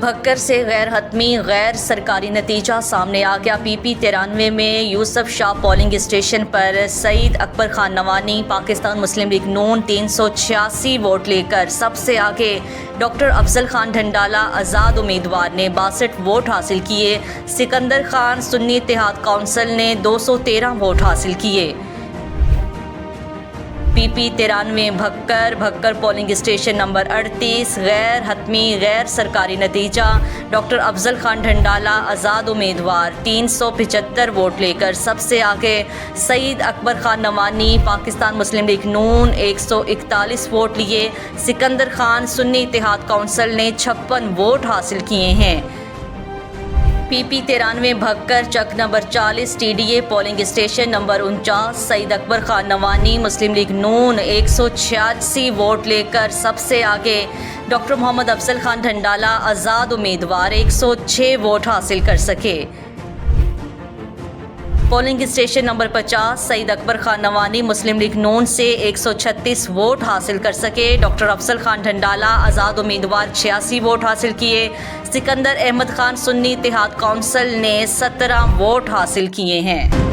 بھکر سے غیر حتمی غیر سرکاری نتیجہ سامنے آ گیا۔ پی پی 93 میں یوسف شاہ پولنگ اسٹیشن پر سعید اکبر خان نوانی پاکستان مسلم لیگ نون 386 ووٹ لے کر سب سے آگے۔ ڈاکٹر افضل خان ڈھنڈالہ آزاد امیدوار نے 62 ووٹ حاصل کیے۔ سکندر خان سنی اتحاد کونسل نے 213 ووٹ حاصل کیے۔ پی پی 93 بھکر پولنگ اسٹیشن نمبر 38 غیر حتمی غیر سرکاری نتیجہ ڈاکٹر افضل خان ڈھنڈالہ آزاد امیدوار 375 ووٹ لے کر سب سے آگے۔ سعید اکبر خان نوانی پاکستان مسلم لیگ نون 141 ووٹ لیے۔ سکندر خان سنی اتحاد کونسل نے 56 ووٹ حاصل کیے ہیں۔ پی پی 93 بھکر چک number 40 T D A polling station number 49 Saeed Akbar Khan Nawani Muslim League Noon 186 vote لے کر سب سے آگے۔ ڈاکٹر محمد افضل خان ڈھنڈالہ آزاد امیدوار 106 ووٹ حاصل کر سکے۔ پولنگ اسٹیشن نمبر 50 سعید اکبر خان نوانی مسلم لیگ نون سے 136 ووٹ حاصل کر سکے۔ ڈاکٹر افضل خان ڈھنڈالہ آزاد امیدوار 86 ووٹ حاصل کیے۔ سکندر احمد خان سنی اتحاد کونسل نے 17 ووٹ حاصل کیے ہیں۔